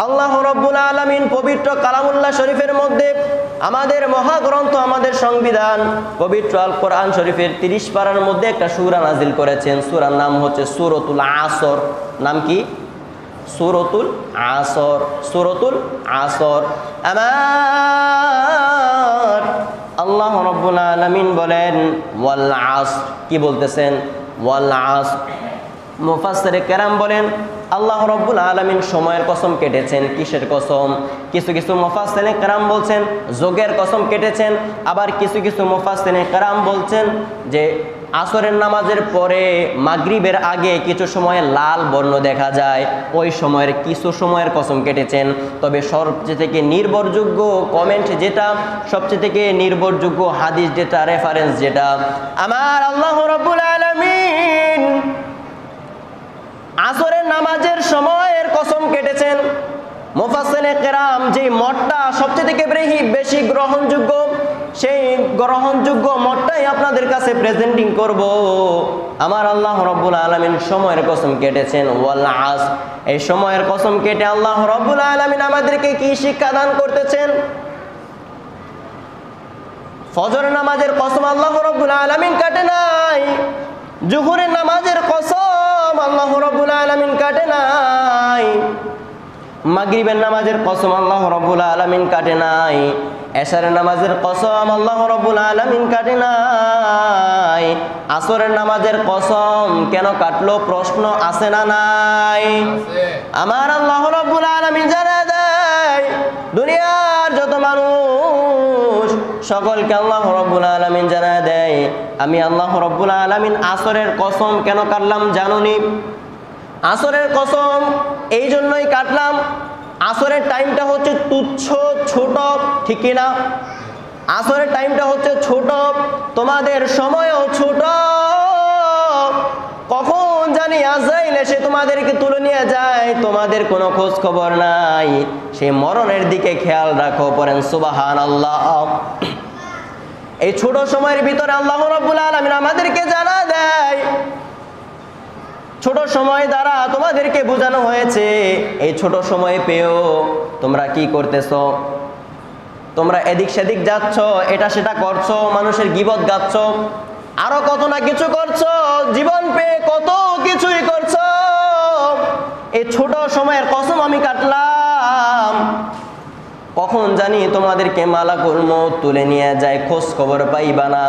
আল্লাহ রাব্বুল আলামিন পবিত্র কালামুল্লাহ শরীফের মধ্যে আমাদের মহাগ্রন্থ, আমাদের সংবিধান পবিত্র আল কোরআন শরীফের 30 পারার মধ্যে একটা সূরা নাজিল করেছেন। সূরার নাম হচ্ছে সূরাতুল আসর। নাম কি? সূরাতুল আসর। সূরাতুল আসর। আমার আল্লাহ রাব্বুল আলামিন বলেন ওয়াল আসর। কি বলতেছেন? ওয়াল আসর। মুফাসসিরে কেরাম বলেন আল্লাহ রাব্বুল আলামিন সময়ের কসম কেটেছেন। কিসের কসম? কিছু কিছু মুফাসসিরে কেরাম বলছেন যোগের কসম কেটেছেন, আবার কিছু কিছু মুফাসসিরে কেরাম বলছেন যে আসরের নামাজের পরে মাগরিবের আগে কিছু সময় লাল বর্ণ দেখা যায়, ওই সময়ের কিছু সময়ের কসম কেটেছেন। তবে সবচেয়ে থেকে নির্ভরযোগ্য কমেন্ট যেটা, সবচেয়ে থেকে নির্ভরযোগ্য হাদিস যেটা, রেফারেন্স যেটা, আমার আল্লাহ রাব্বুল আলামিন আসরের নামাজের সময়ের কসম কেটেছেন। মুফাসসিরে কেরাম যে মতটা সবচেয়ে থেকে বেশি গ্রহণযোগ্য, সেই গ্রহণযোগ্য মতটাই আপনাদের কাছে প্রেজেন্টিং করব। আমার আল্লাহ রাব্বুল আলামিন সময়ের কসম কেটেছেন ওয়াল আসর। এই সময়ের কসম কেটে আল্লাহ রাব্বুল আলামিন আমাদেরকে কি শিক্ষা দান করতেছেন? ফজরের নামাজের কসম আল্লাহ রাব্বুল আলামিন কাটে নাই, জোহরের নামাজের কসম আল্লাহ রাব্বুল আলামিন কাটে নাই, মাগরিবের নামাজের কসম আল্লাহ রাব্বুল আলামিন কাটে নাই, এশারের নামাজের কসম আল্লাহ রাব্বুল আলামিন কাটে নাই। আসরের নামাজের কসম কেন কাটলো? প্রশ্ন আছে না নাই? আমার আল্লাহ রাব্বুল আলামিন জানা দেয় দুনিয়ার যত মানুষ সকলকে আল্লাহ রাব্বুল আলামিন জানা দেয় আমি আল্লাহ রাব্বুল আলামিন আসরের কসম কেন কাটলাম জানুনি? আসরের কসম এই জন্যই কাটলাম, আসরের টাইমটা হচ্ছে তুচ্ছ, ছোট, ঠিক কিনা? আসরের টাইমটা হচ্ছে ছোট, তোমাদের সময়ও ছোট। কখন জানি আজরাইল এসে তোমাদেরকে তুলে নিয়ে যায়, তোমাদের কোনো খোঁজ খবর নাই। সেই মরণের দিকে খেয়াল রাখো, পড়েন সুবহানাল্লাহ। এই ছোট সময়ের ভিতরে আল্লাহ রাব্বুল আলামিন আমাদেরকে জানা দেয়, ছোট সময় দ্বারা তোমাদেরকে বোঝানো হয়েছে এই ছোট সময় পেয়েও তোমরা কি করতেছো? তোমরা এদিক সেদিক যাচ্ছ, এটা সেটা করছো, মানুষের গীবত গাচ্ছ, আরো কত না কিছু করছো, জীবন পেয়ে কত কিছুই করছো। এই ছোট সময়ের কসম আমি কাটলাম, কখন জানি তোমাদেরকে মালাকুল মউত তুলে নিয়ে যায়, খোঁজ খবর পাইবা না।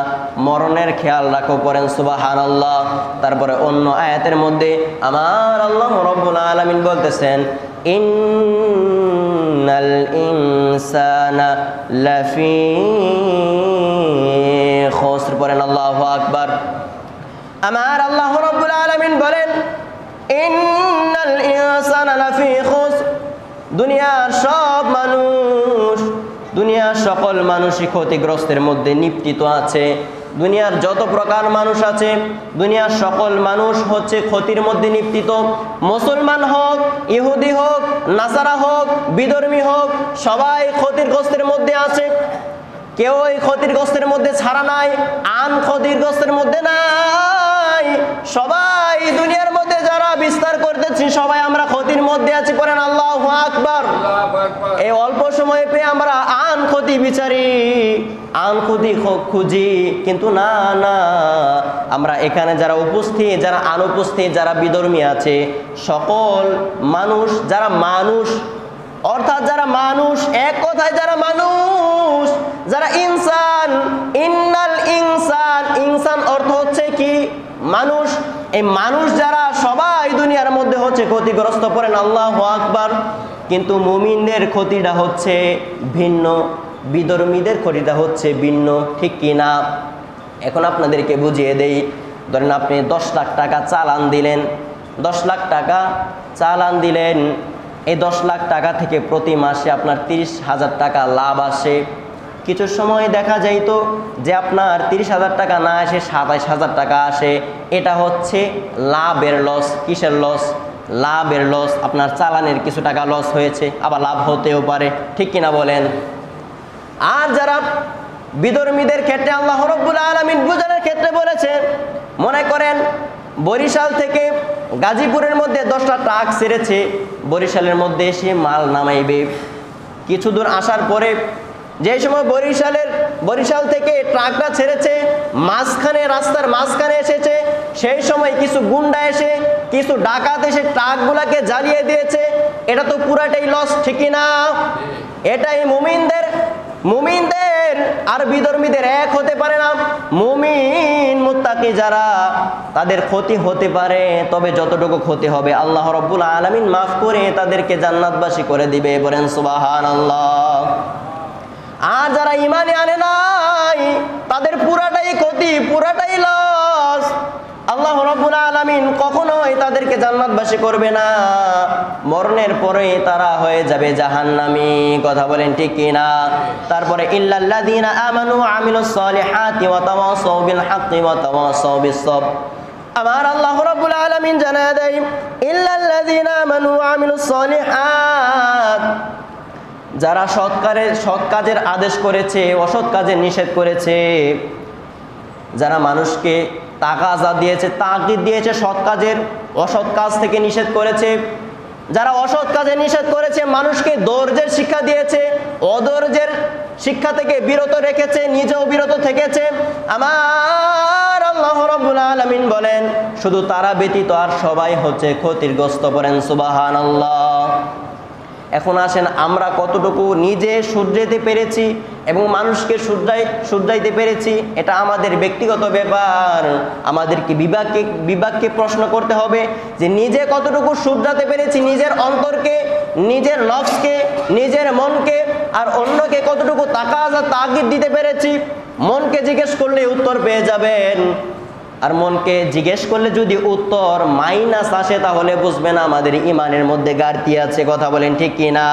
মরণের খেয়াল রাখো, পড়েন সুবহানাল্লাহ। তারপরে অন্য আয়াতের মধ্যে আমার আল্লাহ রাব্বুল আলামিন বলতেছেন ইন্নাল ইনসানা লাফি খুসর, পড়েন আল্লাহু আকবার। আমার আল্লাহ রাব্বুল আলামিন বলেন ইন্নাল ইনসানা লাফি খুসর, দুনিয়ার সব মানুষ, দুনিয়ার সকল মানুষই ক্ষতিগ্রস্তের মধ্যে নিপতিত আছে। দুনিয়ার যত প্রকার মানুষ আছে, দুনিয়ার সকল মানুষ হচ্ছে ক্ষতির মধ্যে নিপতিত। মুসলমান হোক, ইহুদি হোক, নাসারা হোক, বিধর্মী হোক, সবাই ক্ষতিগ্রস্তের মধ্যে আছে। কেউ এই ক্ষতিগ্রস্তের মধ্যে ছাড়া নাই, আন ক্ষতিগ্রস্তের মধ্যে নাই। সবাই দুনিয়ার মধ্যে যারা বিস্তার করতেছি সবাই আমরা ক্ষতির মধ্যে আছি, করেন আল্লাহু আকবার। এই অল্প সময় পেয়ে আমরা আন ক্ষতি বিচারি, আন ক্ষতি খুঁজি, কিন্তু না না, আমরা এখানে যারা উপস্থিত, যারা অনুপস্থিত, যারা বিধর্মী আছে, সকল মানুষ, যারা মানুষ, অর্থাৎ যারা মানুষ, এক কথায় যারা মানুষ, যারা ইনসান, ইন্নাল ইনসান, ইনসান অর্থ হচ্ছে কি? মানুষ। এই মানুষ যারা সবাই দুনিয়ার মধ্যে হচ্ছে ক্ষতিগ্রস্ত, পড়েন আল্লাহু আকবার। কিন্তু মুমিনদের ক্ষতিটা হচ্ছে ভিন্ন, বিধর্মীদের ক্ষতিটা হচ্ছে ভিন্ন, ঠিক কি না? এখন আপনাদেরকে বুঝিয়ে দেই। ধরেন আপনি 10 লাখ টাকা চালান দিলেন, 10 লাখ টাকা চালান দিলেন, এই 10 লাখ টাকা থেকে প্রতি মাসে আপনার 30,000 টাকা লাভ আসে। কিছু সময় দেখা যাইতো যে আপনার 30,000 টাকা না আসে 27,000 টাকা আসে। এটা হচ্ছে লাভের লস। কিসের লস? লাভের লস। আপনার চালানের কিছু টাকা লস হয়েছে, আবার লাভ হতেও পারে, ঠিক কিনা বলেন? আর যারা বিধর্মীদের ক্ষেত্রে আল্লাহ রাব্বুল আলামিন বুঝানোর ক্ষেত্রে বলেছেন, মনে করেন বরিশাল থেকে গাজীপুরের মধ্যে 10টা ট্রাক ছেড়েছে, বরিশালের মধ্যে এসে মাল নামাইবে। কিছু দূর আসার পরে যে সময় বরিশাল থেকে ট্রাকটা ছেড়েছে, মাঝখানে রাস্তার মাঝখানে এসেছে, সেই সময় কিছু গুন্ডা এসে, কিছু ডাকাত এসে ট্রাকগুলাকে জ্বালিয়ে দিয়েছে। এটা তো পুরাটাই লস, ঠিক না? এটাই মুমিনদের আর বিধর্মীদের এক হতে পারে না। মুমিন মুত্তাকি যারা, তাদের ক্ষতি হতে পারে, তবে যতটুকু ক্ষতি হবে আল্লাহ রাব্বুল আলামিন মাফ করে তাদেরকে জান্নাতবাসী করে দিবে। বলেন সুবহানাল্লাহ। আর যারা ঈমানে আনে নাই, তাদের পুরাটাই ক্ষতি, পুরাটাই লস। আল্লাহ রাব্বুল আলামিন কখনোই তাদেরকে জান্নাতবাসী করবে না, মরণের পরে তারা হয়ে যাবে জাহান্নামী। কথা বলেন ঠিক কি না? তারপরে ইল্লাল্লাযীনা আমানু ওয়া আমিলুস সালিহাতি ওয়া তাওয়াসাউ বিল হাক্কি ওয়া তাওয়াসাউ বিস সবর। আমার আল্লাহ রাব্বুল আলামিন জানায় দেয়, ইল্লাল্লাযীনা আমানু ওয়া আমিলুস সালিহাত, যারা সৎ কাজের আদেশ করেছে, অসৎ কাজের নিষেধ করেছে, যারা মানুষকে তাকাজা দিয়েছে, তাগিদ দিয়েছে সৎ কাজের, অসৎ কাজ থেকে নিষেধ করেছে, যারা অসৎ কাজে নিষেধ করেছে, মানুষকে ধৈর্যের শিক্ষা দিয়েছে, অধৈর্যের শিক্ষা থেকে বিরত রেখেছে, নিজেও বিরত থেকেছে, আমার আল্লাহ রাব্বুল আলামিন বলেন শুধু তারা ব্যতীত আর সবাই হচ্ছে ক্ষতিগ্রস্ত। করেন সুবহানাল্লাহ। এখন আসেন, আমরা কতটুকু নিজে শুধরাইতে পেরেছি এবং মানুষকে শুধরাইতে পেরেছি, এটা আমাদের ব্যক্তিগত ব্যাপার। আমাদেরকে বিভাগকে প্রশ্ন করতে হবে যে নিজে কতটুকু শুধরাতে পেরেছি নিজের অন্তরকে, নিজের নফসকে, নিজের মনকে, আর অন্যকে কতটুকু তাগিদ দিতে পেরেছি। মনকে জিজ্ঞেস করলে উত্তর পেয়ে যাবেন, আর মনকে জিজ্ঞেস করলে যদি উত্তর মাইনাস আসে, তাহলে বুঝবেন আমাদের ইমানের মধ্যে ঘাটতি আছে। কথা বলেন ঠিক কি না?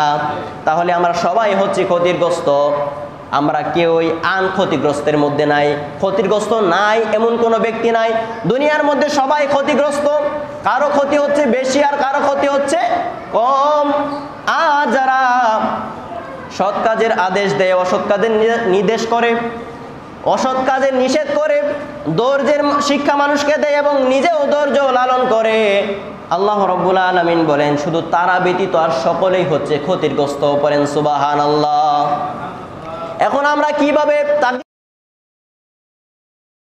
তাহলে আমরা সবাই হচ্ছে ক্ষতিগ্রস্ত, আমরা কেউই ক্ষতিগ্রস্তের মধ্যে নাই। ক্ষতিগ্রস্ত নাই এমন কোনো ব্যক্তি নাই দুনিয়ার মধ্যে, সবাই ক্ষতিগ্রস্ত। কারো ক্ষতি হচ্ছে বেশি আর কারো ক্ষতি হচ্ছে কম। আর যারা সৎ কাজের আদেশ দেয়, অসৎ কাজের নির্দেশ করে, অসৎ কাজে নিষেধ করে, ধৈর্যের শিক্ষা মানুষকে দেয় এবং নিজেও ধৈর্য লালন করে, আল্লাহ রাব্বুল আলামিন বলেন শুধু তারা ব্যতীত আর সকলেই হচ্ছে ক্ষতিগ্রস্ত। করেন সুবহানাল্লাহ। এখন আমরা কিভাবে